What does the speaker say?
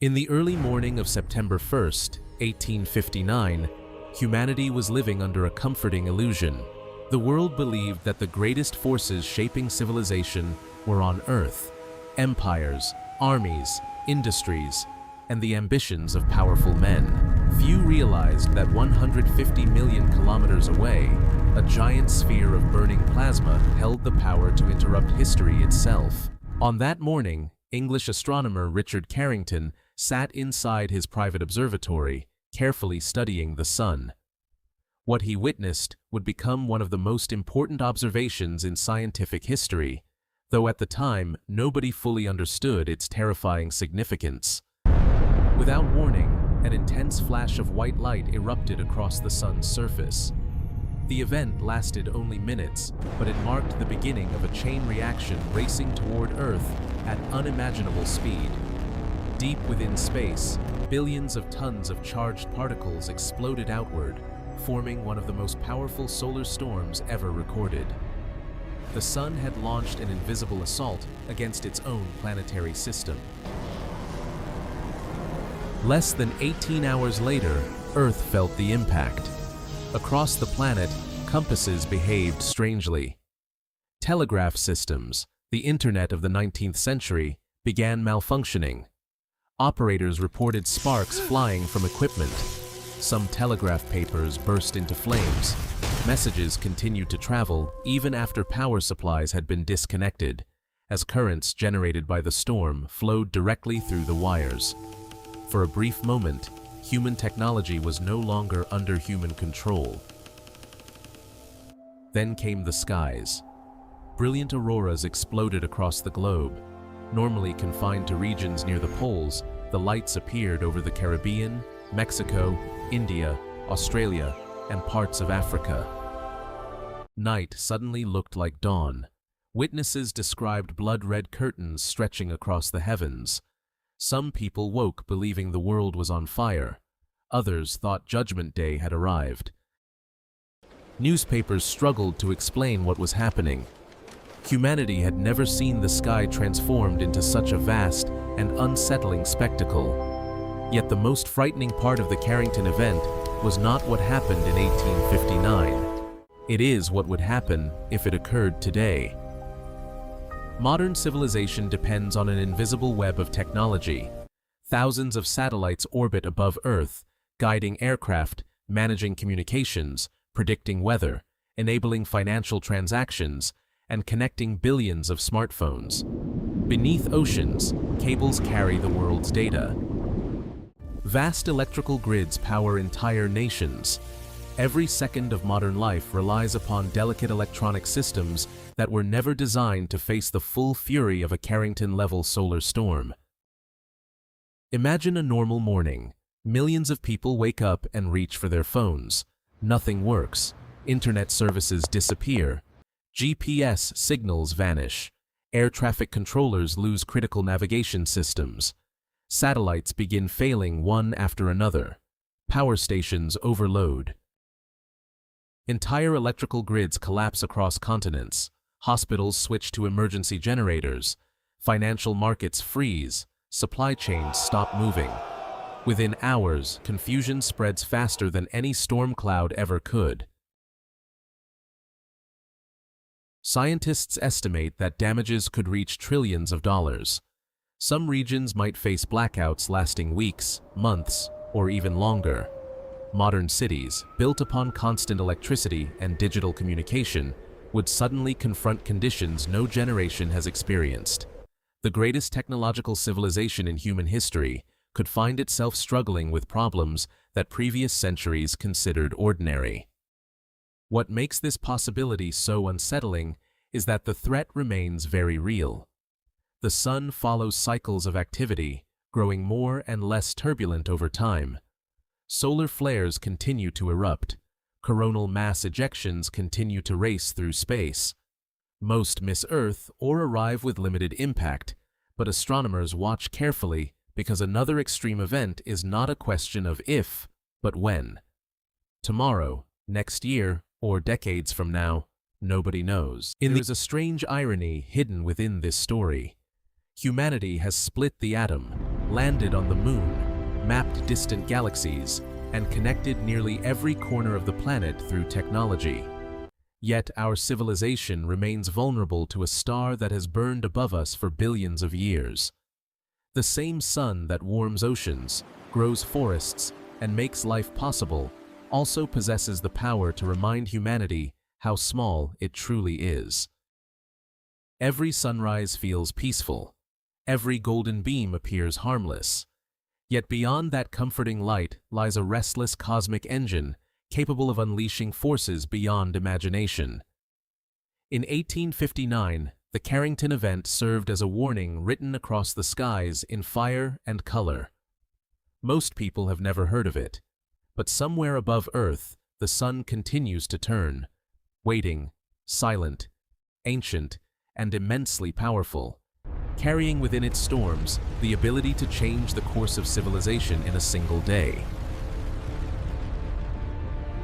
In the early morning of September 1st, 1859, humanity was living under a comforting illusion. The world believed that the greatest forces shaping civilization were on Earth: empires, armies, industries, and the ambitions of powerful men. Few realized that 150 million kilometers away, a giant sphere of burning plasma held the power to interrupt history itself. On that morning, English astronomer Richard Carrington sat inside his private observatory, carefully studying the sun. What he witnessed would become one of the most important observations in scientific history, though at the time nobody fully understood its terrifying significance. Without warning, an intense flash of white light erupted across the sun's surface. The event lasted only minutes, but it marked the beginning of a chain reaction racing toward Earth at unimaginable speed. Deep within space, billions of tons of charged particles exploded outward, forming one of the most powerful solar storms ever recorded. The sun had launched an invisible assault against its own planetary system. Less than 18 hours later, Earth felt the impact. Across the planet, compasses behaved strangely. Telegraph systems, the internet of the 19th century, began malfunctioning. Operators reported sparks flying from equipment. Some telegraph papers burst into flames. Messages continued to travel even after power supplies had been disconnected, as currents generated by the storm flowed directly through the wires. For a brief moment, human technology was no longer under human control. Then came the skies. Brilliant auroras exploded across the globe. Normally confined to regions near the poles, the lights appeared over the Caribbean, Mexico, India, Australia, and parts of Africa. Night suddenly looked like dawn. Witnesses described blood-red curtains stretching across the heavens. Some people woke believing the world was on fire. Others thought Judgment Day had arrived. Newspapers struggled to explain what was happening. Humanity had never seen the sky transformed into such a vast and unsettling spectacle. Yet the most frightening part of the Carrington Event was not what happened in 1859. It is what would happen if it occurred today. Modern civilization depends on an invisible web of technology. Thousands of satellites orbit above Earth, guiding aircraft, managing communications, predicting weather, enabling financial transactions, and connecting billions of smartphones. Beneath oceans, cables carry the world's data. Vast electrical grids power entire nations. Every second of modern life relies upon delicate electronic systems that were never designed to face the full fury of a Carrington-level solar storm. Imagine a normal morning. Millions of people wake up and reach for their phones. Nothing works. Internet services disappear. GPS signals vanish. Air traffic controllers lose critical navigation systems. Satellites begin failing one after another. Power stations overload. Entire electrical grids collapse across continents. Hospitals switch to emergency generators. Financial markets freeze. Supply chains stop moving. Within hours, confusion spreads faster than any storm cloud ever could. Scientists estimate that damages could reach trillions of dollars. Some regions might face blackouts lasting weeks, months, or even longer. Modern cities, built upon constant electricity and digital communication, would suddenly confront conditions no generation has experienced. The greatest technological civilization in human history could find itself struggling with problems that previous centuries considered ordinary. What makes this possibility so unsettling is that the threat remains very real. The sun follows cycles of activity, growing more and less turbulent over time. Solar flares continue to erupt. Coronal mass ejections continue to race through space. Most miss Earth or arrive with limited impact, but astronomers watch carefully because another extreme event is not a question of if, but when. Tomorrow, next year, or decades from now, nobody knows. There's a strange irony hidden within this story. Humanity has split the atom. landed on the moon, mapped distant galaxies, and connected nearly every corner of the planet through technology. Yet our civilization remains vulnerable to a star that has burned above us for billions of years. The same sun that warms oceans, grows forests, and makes life possible also possesses the power to remind humanity how small it truly is. Every sunrise feels peaceful. Every golden beam appears harmless. Yet beyond that comforting light lies a restless cosmic engine capable of unleashing forces beyond imagination. In 1859, the Carrington Event served as a warning written across the skies in fire and color. Most people have never heard of it, but somewhere above Earth, the sun continues to turn, waiting, silent, ancient, and immensely powerful, carrying within its storms the ability to change the course of civilization in a single day.